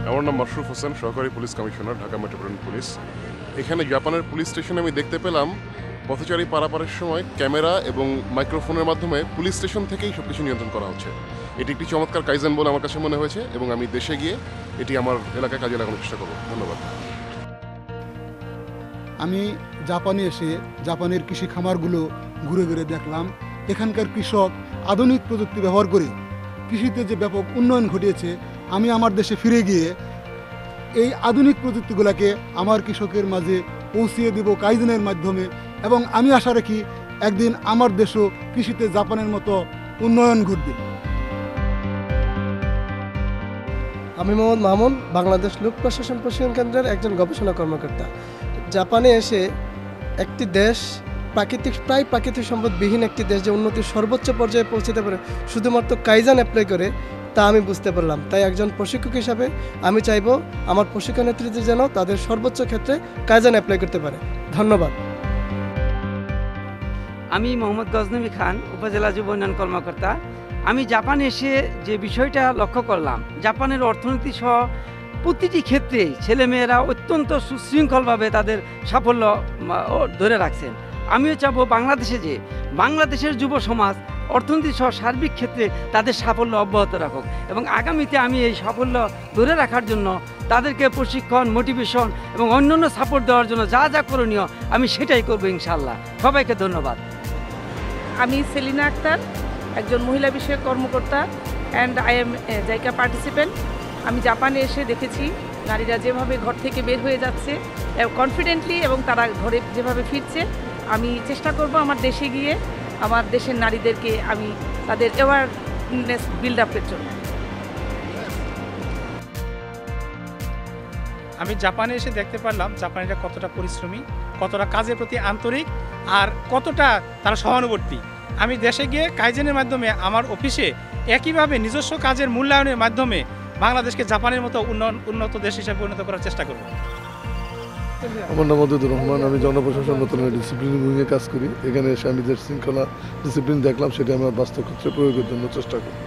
আমার নাম মাশরুফ হোসেন, সহকারী police commissioner, Dhaka metropolitan police. এখানে জাপানের পুলিশ স্টেশনে আমি দেখতে পেলাম পথচারী পারাপারের সময় ক্যামেরা এবং মাইক্রোফোনের মাধ্যমে পুলিশ স্টেশন থেকেই সব কিছু নিয়ন্ত্রণ করা হচ্ছে। এটি একটি চমৎকার কাইজেন বলে আমার কাছে মনে হয়েছে এবং আমি দেশে গিয়ে এটি আমার এলাকায় কাজে লাগানোর চেষ্টা করব। ধন্যবাদ। আমি জাপানে এসে জাপানের কৃষি খামারগুলো ঘুরে ঘুরে দেখলাম। এখানকার কৃষক আধুনিক প্রযুক্তি ব্যবহার করে কৃষিতে যে ব্যাপক উন্নয়ন ঘটিয়েছে, আমি আমার দেশে ফিরে গিয়ে এই আধুনিক প্রযুক্তিগুলোকে আমার কৃষকের মাঝে পৌঁছিয়ে দেব কাইজেনের মাধ্যমে, এবং আমি আশা রাখি একদিন আমার দেশও কৃষিতে জাপানের মতো উন্নয়ন ঘটবে। আমি মোহাম্মদ মামুন, বাংলাদেশ লোক প্রশাসন প্রশিক্ষণ কেন্দ্রের একজন গবেষণা কর্মকর্তা। জাপানে এসে একটি দেশ প্রায় প্রাকৃতিক সম্পদবিহীন একটি দেশ যে উন্নতির সর্বোচ্চ পর্যায়ে পৌঁছতে পারে শুধুমাত্র কাইজান অ্যাপ্লাই করে, তা আমি বুঝতে পারলাম। তাই একজন প্রশিক্ষক হিসাবে আমি চাইব আমার প্রশিক্ষণ নেতৃত্বে যেন তাদের সর্বোচ্চ ক্ষেত্রে কাইজান অ্যাপ্লাই করতে পারে। ধন্যবাদ। আমি মোহাম্মদ গজনবী খান, উপজেলা যুব উন্নয়ন কর্মকর্তা। আমি জাপানে এসে যে বিষয়টা লক্ষ্য করলাম, জাপানের অর্থনীতি সহ প্রতিটি ক্ষেত্রে ছেলেমেয়েরা অত্যন্ত সুশৃঙ্খলভাবে তাদের সাফল্য ধরে রাখছেন। আমিও চাবো বাংলাদেশের যুব সমাজ অর্থনীতি সহ সার্বিক ক্ষেত্রে তাদের সাফল্য অব্যাহত রাখুক, এবং আগামীতে আমি এই সাফল্য ধরে রাখার জন্য তাদেরকে প্রশিক্ষণ, মোটিভেশন এবং অন্যান্য সাপোর্ট দেওয়ার জন্য যা যা করণীয় আমি সেটাই করবো ইনশাআল্লাহ। সবাইকে ধন্যবাদ। আমি সেলিনা আক্তার, একজন মহিলা বিষয়ক কর্মকর্তা and I am JICA participant. আমি জাপানে এসে দেখেছি নারীরা যেভাবে ঘর থেকে বের হয়ে যাচ্ছে কনফিডেন্টলি, এবং তারা ঘরে যেভাবে ফিরছে। আমি চেষ্টা করব আমার দেশে গিয়ে আমার দেশের নারীদেরকে আমি তাদের অ্যাওয়ারনেস বিল্ড আপের জন্য। আমি জাপানে এসে দেখতে পারলাম জাপানিরা কতটা পরিশ্রমী, কতটা কাজের প্রতি আন্তরিক, আর কতটা তারা সহানুভূতি। আমি দেশে গিয়ে কাইজেনের মাধ্যমে আমার অফিসে একইভাবে নিজস্ব কাজের মূল্যায়নের মাধ্যমে বাংলাদেশকে জাপানের মতো উন্নত দেশ হিসেবে পরিণত করার চেষ্টা করব। আমার নাম মজিদুর রহমান, আমি জনপ্রশাসন নতুন ডিসিপ্লিন উইংয়ে কাজ করি। এখানে এসে আমি যে শৃঙ্খলা ডিসিপ্লিন দেখলাম সেটা আমার বাস্তব ক্ষেত্রে প্রয়োগের জন্য চেষ্টা করি।